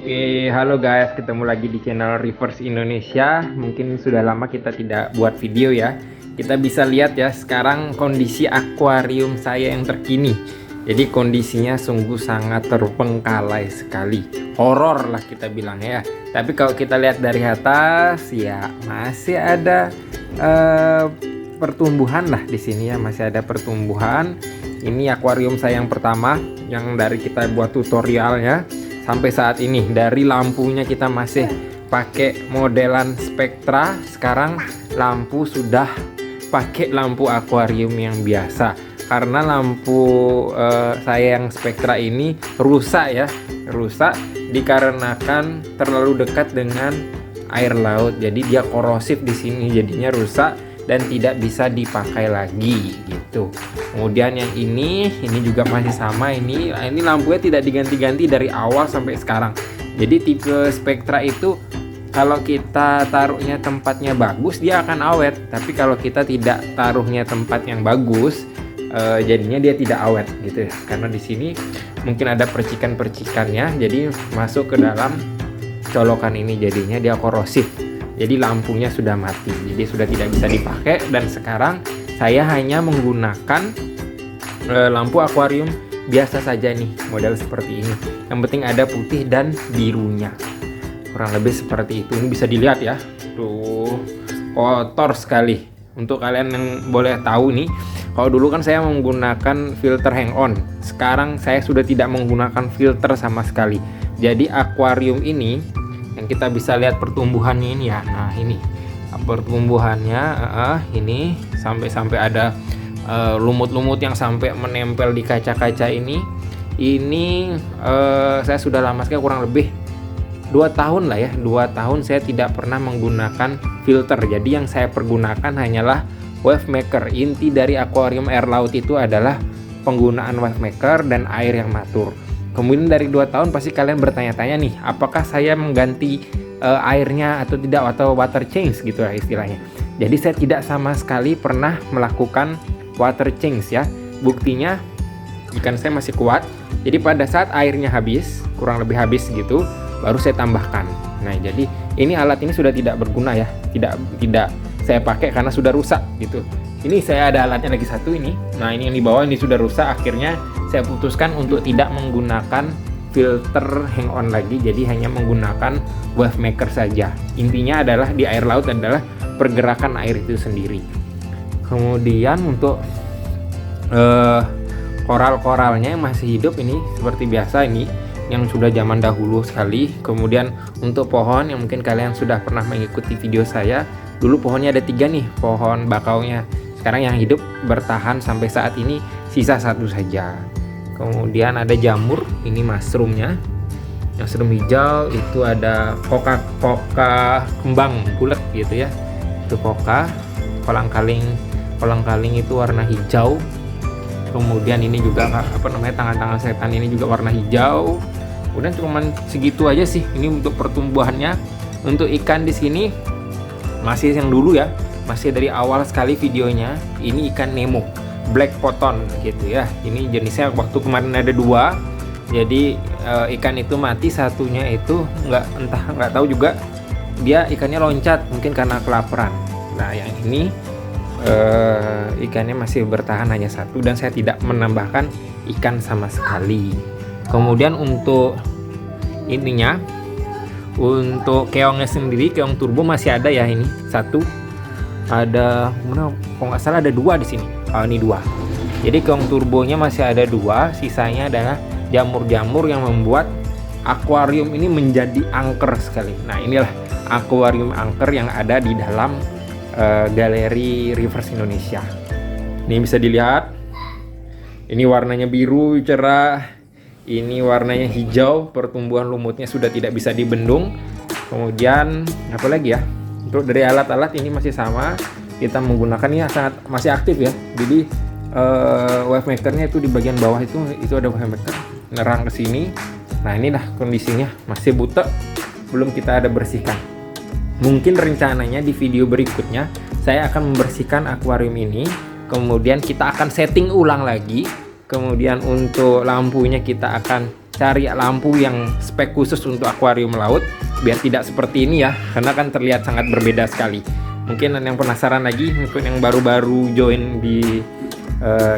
Oke, halo guys, ketemu lagi di channel Reverse Indonesia. Mungkin sudah lama kita tidak buat video ya. Kita bisa lihat ya sekarang kondisi akuarium saya yang terkini. Jadi kondisinya sungguh sangat terbengkalai sekali. Horor lah kita bilang ya. Tapi kalau kita lihat dari atas ya masih ada pertumbuhan lah di sini ya, masih ada pertumbuhan. Ini akuarium saya yang pertama yang dari kita buat tutorialnya. Sampai saat ini dari lampunya kita masih pakai modelan Spectra. Sekarang lampu sudah pakai lampu akuarium yang biasa karena lampu saya yang Spectra ini rusak dikarenakan terlalu dekat dengan air laut. Jadi dia korosif di sini, jadinya rusak dan tidak bisa dipakai lagi gitu. Kemudian yang ini juga masih sama, ini lampunya tidak diganti-ganti dari awal sampai sekarang. Jadi tipe Spectra itu kalau kita taruhnya tempatnya bagus dia akan awet, tapi kalau kita tidak taruhnya tempat yang bagus jadinya dia tidak awet gitu ya. Karena di sini mungkin ada percikan-percikannya, jadi masuk ke dalam colokan ini jadinya dia korosif. Jadi lampunya sudah mati, jadi sudah tidak bisa dipakai. Dan sekarang saya hanya menggunakan lampu akuarium biasa saja nih, model seperti ini. Yang penting ada putih dan birunya, kurang lebih seperti itu. Ini bisa dilihat ya, tuh kotor sekali. Untuk kalian yang boleh tahu nih, kalau dulu kan saya menggunakan filter hang on, sekarang saya sudah tidak menggunakan filter sama sekali. Jadi akuarium ini yang kita bisa lihat pertumbuhannya ini ya. Nah ini pertumbuhannya ini sampai ada lumut-lumut yang sampai menempel di kaca-kaca ini. Saya sudah lama sekali, kurang lebih 2 tahun lah ya, 2 tahun saya tidak pernah menggunakan filter. Jadi yang saya pergunakan hanyalah wave maker. Inti dari akuarium air laut itu adalah penggunaan wave maker dan air yang matur. Kemudian dari 2 tahun pasti kalian bertanya-tanya nih, apakah saya mengganti airnya atau tidak, atau water change gitu lah istilahnya. Jadi saya tidak sama sekali pernah melakukan water change ya. Buktinya ikan saya masih kuat. Jadi pada saat airnya habis, kurang lebih habis gitu, baru saya tambahkan. Nah jadi ini alat ini sudah tidak berguna ya, tidak saya pakai karena sudah rusak gitu. Ini saya ada alatnya lagi satu ini. Nah ini yang di bawah ini sudah rusak. Akhirnya saya putuskan untuk tidak menggunakan filter hang on lagi. Jadi hanya menggunakan wave maker saja. Intinya adalah di air laut adalah pergerakan air itu sendiri. Kemudian untuk koral-koralnya yang masih hidup ini seperti biasa, ini yang sudah zaman dahulu sekali. Kemudian untuk pohon yang mungkin kalian sudah pernah mengikuti video saya, dulu pohonnya ada 3 nih, pohon bakaunya. Sekarang yang hidup bertahan sampai saat ini sisa 1 saja. Kemudian ada jamur, ini mushroomnya, mushroom hijau. Itu ada koka kembang bulat gitu ya, itu koka. Kolang-kaling itu warna hijau. Kemudian ini juga tangan-tangan setan ini juga warna hijau. Kemudian cuman segitu aja sih ini untuk pertumbuhannya. Untuk ikan di sini masih yang dulu ya, masih dari awal sekali videonya. Ini ikan Nemo black photon gitu ya. Ini jenisnya waktu kemarin ada 2. Jadi ikan itu mati, satunya itu nggak tahu juga, dia ikannya loncat mungkin karena kelaparan. Nah yang ini ikannya masih bertahan hanya 1 dan saya tidak menambahkan ikan sama sekali. Kemudian untuk ininya, untuk keongnya sendiri, keong turbo masih ada ya, ini 1. Ada kalau nggak salah ada 2 di sini. Ini 2. Jadi keong turbonya masih ada 2. Sisanya adalah jamur-jamur yang membuat akuarium ini menjadi angker sekali. Nah inilah akuarium angker yang ada di dalam galeri Reverse Indonesia. Ini bisa dilihat. Ini warnanya biru cerah. Ini warnanya hijau. Pertumbuhan lumutnya sudah tidak bisa dibendung. Kemudian apa lagi ya? Untuk dari alat-alat ini masih sama, kita menggunakan ini masih aktif ya. Jadi wave makernya itu di bagian bawah itu ada wave maker, nerang ke sini. Nah inilah kondisinya, masih butek, belum kita ada bersihkan. Mungkin rencananya di video berikutnya saya akan membersihkan akuarium ini, kemudian kita akan setting ulang lagi. Kemudian untuk lampunya kita akan cari lampu yang spek khusus untuk akuarium laut biar tidak seperti ini ya, karena kan terlihat sangat berbeda sekali. Mungkin yang penasaran lagi, mungkin yang baru-baru join di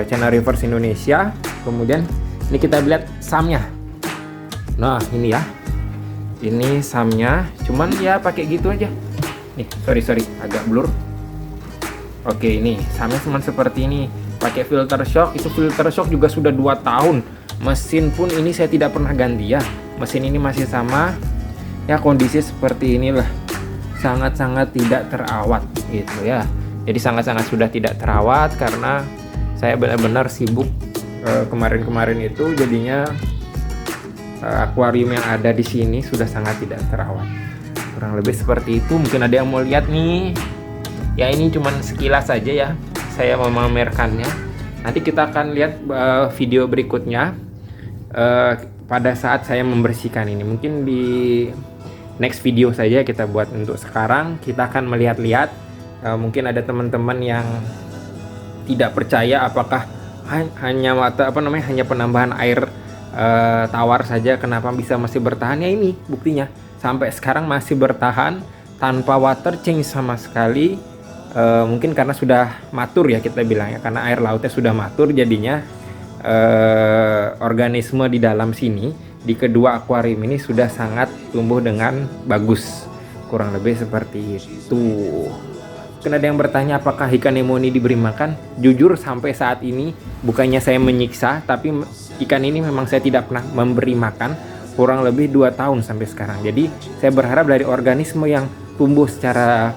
channel Reverse Indonesia, kemudian ini kita lihat SAM-nya. Nah ini ya, ini SAM-nya, cuman ya pakai gitu aja. Nih sorry agak blur. Oke, ini SAM-nya cuma seperti ini, pakai filter shock. Itu filter shock juga sudah 2 tahun. Mesin pun ini saya tidak pernah ganti ya, mesin ini masih sama ya, kondisi seperti inilah, sangat-sangat tidak terawat gitu ya. Jadi sangat-sangat sudah tidak terawat karena saya benar-benar sibuk kemarin-kemarin itu, jadinya akuarium yang ada di sini sudah sangat tidak terawat. Kurang lebih seperti itu. Mungkin ada yang mau lihat nih. Ya ini cuman sekilas saja ya, saya memamerkannya. Nanti kita akan lihat video berikutnya pada saat saya membersihkan ini. Mungkin di next video saja kita buat. Untuk sekarang kita akan melihat-lihat. Mungkin ada teman-teman yang tidak percaya apakah hanya hanya penambahan air tawar saja kenapa bisa masih bertahan. Ya ini buktinya, sampai sekarang masih bertahan tanpa water change sama sekali. Mungkin karena sudah matur ya, kita bilang ya, karena air lautnya sudah matur, jadinya organisme di dalam sini, di kedua akuarium ini sudah sangat tumbuh dengan bagus. Kurang lebih seperti itu. Mungkin ada yang bertanya apakah ikan Nemo ini diberi makan. Jujur sampai saat ini bukannya saya menyiksa, tapi ikan ini memang saya tidak pernah memberi makan kurang lebih 2 tahun sampai sekarang. Jadi saya berharap dari organisme yang tumbuh secara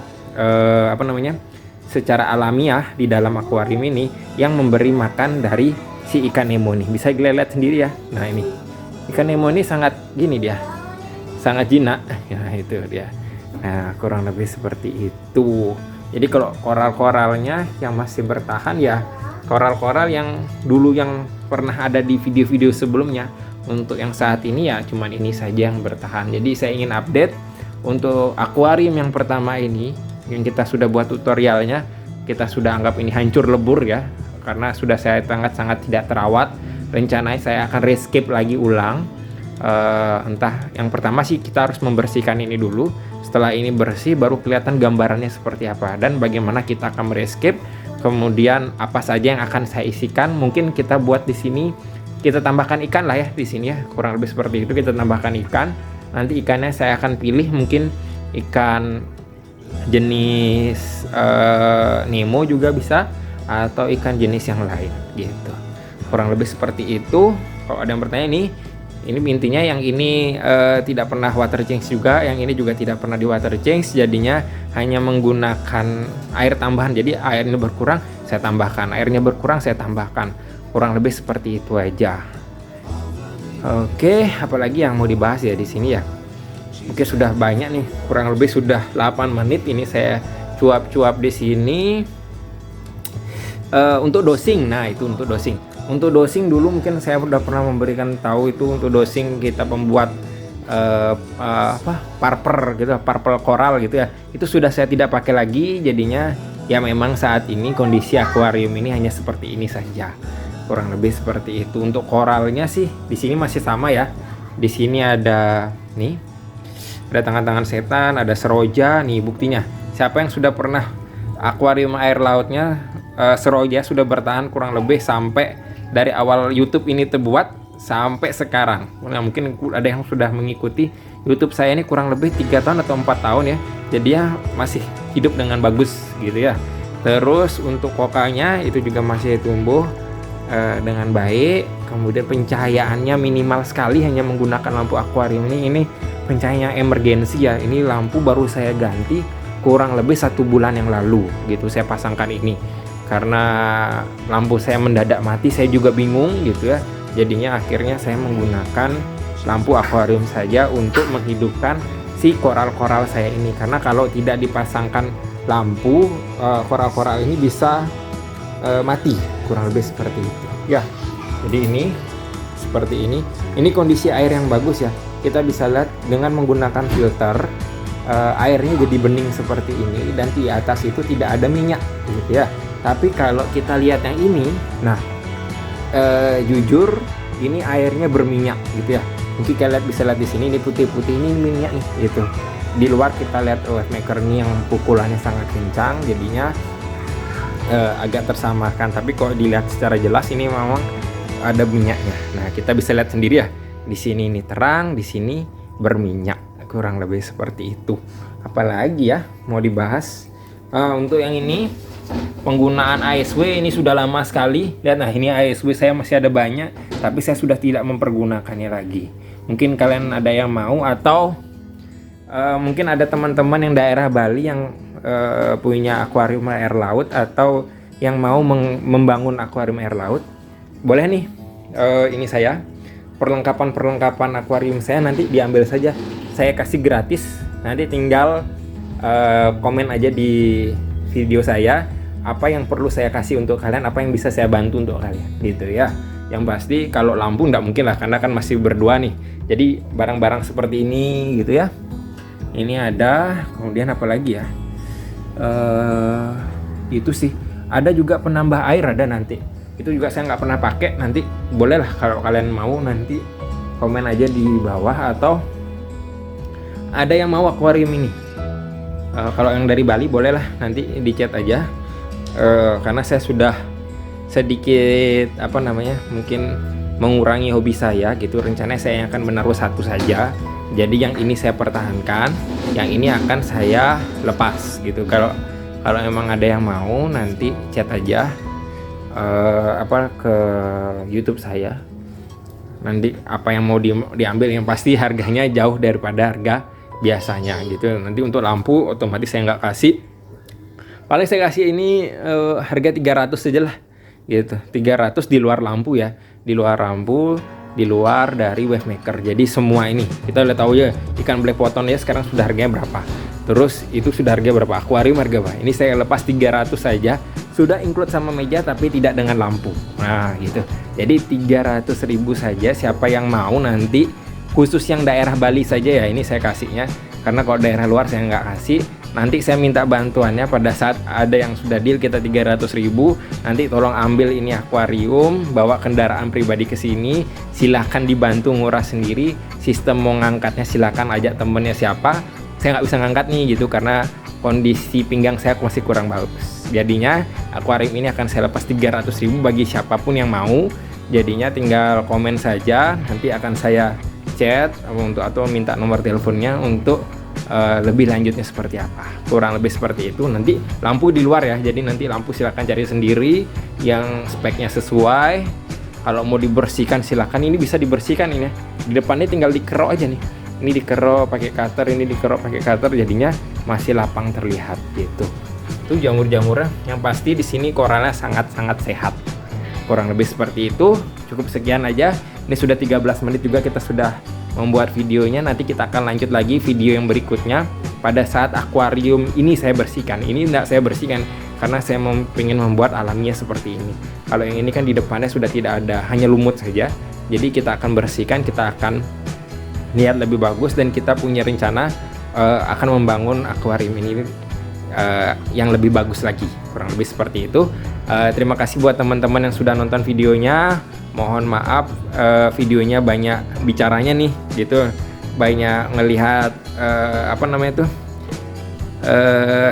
secara alamiah di dalam akuarium ini yang memberi makan dari si ikan Nemo ini. Bisa lihat sendiri ya. Nah ini ikan Nemo ini sangat gini, dia sangat jinak ya, itu dia. Nah kurang lebih seperti itu. Jadi kalau koral-koralnya yang masih bertahan ya koral-koral yang dulu yang pernah ada di video-video sebelumnya. Untuk yang saat ini ya cuman ini saja yang bertahan. Jadi saya ingin update untuk akuarium yang pertama ini, yang kita sudah buat tutorialnya, kita sudah anggap ini hancur lebur ya, karena sudah saya sangat tidak terawat. Rencananya saya akan rescape lagi ulang. Entah yang pertama sih kita harus membersihkan ini dulu. Setelah ini bersih baru kelihatan gambarannya seperti apa dan bagaimana kita akan merescape. Kemudian apa saja yang akan saya isikan, mungkin kita buat di sini, kita tambahkan ikan lah ya di sini ya, kurang lebih seperti itu. Kita tambahkan ikan. Nanti ikannya saya akan pilih mungkin ikan jenis Nemo juga bisa, atau ikan jenis yang lain gitu. Kurang lebih seperti itu. Kalau ada yang bertanya ini intinya yang ini tidak pernah water change juga, yang ini juga tidak pernah di water change, jadinya hanya menggunakan air tambahan. Jadi airnya berkurang saya tambahkan, airnya berkurang saya tambahkan. Kurang lebih seperti itu aja. Oke, apalagi yang mau dibahas ya di sini ya. Oke, sudah banyak nih, kurang lebih sudah 8 menit ini saya cuap-cuap di sini. Untuk dosing, nah itu untuk dosing. Untuk dosing dulu mungkin saya sudah pernah memberikan tahu itu. Untuk dosing kita membuat purple gitu, purple coral gitu ya. Itu sudah saya tidak pakai lagi, jadinya ya memang saat ini kondisi akuarium ini hanya seperti ini saja. Kurang lebih seperti itu. Untuk koralnya sih di sini masih sama ya. Di sini ada nih, ada tangan-tangan setan, ada seroja nih buktinya. Siapa yang sudah pernah akuarium air lautnya, seroja sudah bertahan kurang lebih sampai dari awal YouTube ini terbuat sampai sekarang. Nah, mungkin ada yang sudah mengikuti YouTube saya ini kurang lebih 3 tahun atau 4 tahun ya. Jadi ya masih hidup dengan bagus gitu ya. Terus untuk kokanya itu juga masih tumbuh dengan baik. Kemudian pencahayaannya minimal sekali, hanya menggunakan lampu akuarium ini pencahayaan emergensi ya. Ini lampu baru saya ganti kurang lebih 1 bulan yang lalu gitu, saya pasangkan ini karena lampu saya mendadak mati. Saya juga bingung gitu ya, jadinya akhirnya saya menggunakan lampu akuarium saja untuk menghidupkan si koral-koral saya ini, karena kalau tidak dipasangkan lampu koral-koral ini bisa mati, kurang lebih seperti itu ya. Jadi ini seperti ini kondisi air yang bagus ya. Kita bisa lihat dengan menggunakan filter airnya jadi bening seperti ini, dan di atas itu tidak ada minyak gitu ya. Tapi kalau kita lihat yang ini, nah jujur ini airnya berminyak gitu ya. Mungkin kalian bisa lihat di sini, ini putih-putih, ini minyak nih gitu. Di luar kita lihat wave maker ini yang pukulannya sangat kencang, jadinya agak tersamakan. Tapi kalau dilihat secara jelas ini memang ada minyaknya. Nah, kita bisa lihat sendiri ya. Di sini ini terang, di sini berminyak. Kurang lebih seperti itu. Apalagi ya mau dibahas. Untuk yang ini penggunaan ASW ini sudah lama sekali. Lihat, nah ini ASW saya masih ada banyak, tapi saya sudah tidak mempergunakannya lagi. Mungkin kalian ada yang mau, atau mungkin ada teman-teman yang daerah Bali yang punya akuarium air laut, atau yang mau membangun akuarium air laut, boleh nih, ini saya perlengkapan akuarium saya nanti diambil saja, saya kasih gratis. Nanti tinggal komen aja di video saya apa yang perlu saya kasih untuk kalian, apa yang bisa saya bantu untuk kalian gitu ya. Yang pasti kalau lampu nggak mungkin lah, karena kan masih berdua nih. Jadi barang-barang seperti ini gitu ya. Ini ada, kemudian apa lagi ya? Itu sih. Ada juga penambah air, ada nanti. Itu juga saya nggak pernah pakai. Nanti bolehlah kalau kalian mau, nanti komen aja di bawah. Atau ada yang mau akuarium ini. Kalau yang dari Bali bolehlah nanti di chat aja. Karena saya sudah sedikit mungkin mengurangi hobi saya gitu. Rencananya saya akan menaruh satu saja. Jadi yang ini saya pertahankan, yang ini akan saya lepas gitu. Kalau emang ada yang mau, nanti chat aja ke YouTube saya. Nanti apa yang mau diambil, yang pasti harganya jauh daripada harga biasanya gitu. Nanti untuk lampu otomatis saya nggak kasih. Paling saya kasih ini harga 300 saja lah gitu. 300 di luar lampu ya. Di luar lampu, di luar dari wave maker. Jadi semua ini kita udah tahu ya, ikan black photon ya sekarang sudah harganya berapa. Terus itu sudah harga berapa, akuarium harga berapa. Ini saya lepas 300 saja, sudah include sama meja tapi tidak dengan lampu. Nah gitu. Jadi 300.000 saja. Siapa yang mau nanti, khusus yang daerah Bali saja ya ini saya kasihnya. Karena kalau daerah luar saya nggak kasih. Nanti saya minta bantuannya pada saat ada yang sudah deal kita 300.000. Nanti tolong ambil ini akuarium, bawa kendaraan pribadi ke sini. Silahkan dibantu nguras sendiri. Sistem mau ngangkatnya silahkan ajak temennya siapa. Saya nggak bisa ngangkat nih gitu karena kondisi pinggang saya masih kurang bagus. Jadinya akuarium ini akan saya lepas 300.000 bagi siapapun yang mau. Jadinya tinggal komen saja, nanti akan saya chat atau minta nomor teleponnya untuk lebih lanjutnya seperti apa. Kurang lebih seperti itu. Nanti lampu di luar ya. Jadi nanti lampu silakan cari sendiri yang speknya sesuai. Kalau mau dibersihkan silakan. Ini bisa dibersihkan ini ya. Di depannya tinggal dikerok aja nih. Ini dikerok pakai cutter, ini dikerok pakai cutter, jadinya masih lapang terlihat gitu. Itu jamur-jamurnya. Yang pasti di sini koralnya sangat-sangat sehat. Kurang lebih seperti itu. Cukup sekian aja. Ini sudah 13 menit juga kita sudah membuat videonya. Nanti kita akan lanjut lagi video yang berikutnya pada saat akuarium ini saya bersihkan. Ini tidak saya bersihkan karena saya ingin membuat alamiah seperti ini. Kalau yang ini kan di depannya sudah tidak ada, hanya lumut saja. Jadi kita akan bersihkan, kita akan lihat lebih bagus, dan kita punya rencana akan membangun akuarium ini yang lebih bagus lagi. Kurang lebih seperti itu. Terima kasih buat teman-teman yang sudah nonton videonya. Mohon maaf videonya banyak bicaranya nih gitu, banyak ngelihat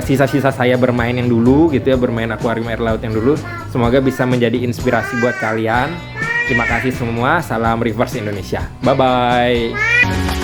sisa-sisa saya bermain yang dulu gitu ya, bermain akuarium air laut yang dulu. Semoga bisa menjadi inspirasi buat kalian. Terima kasih semua. Salam Reverse Indonesia. Bye bye.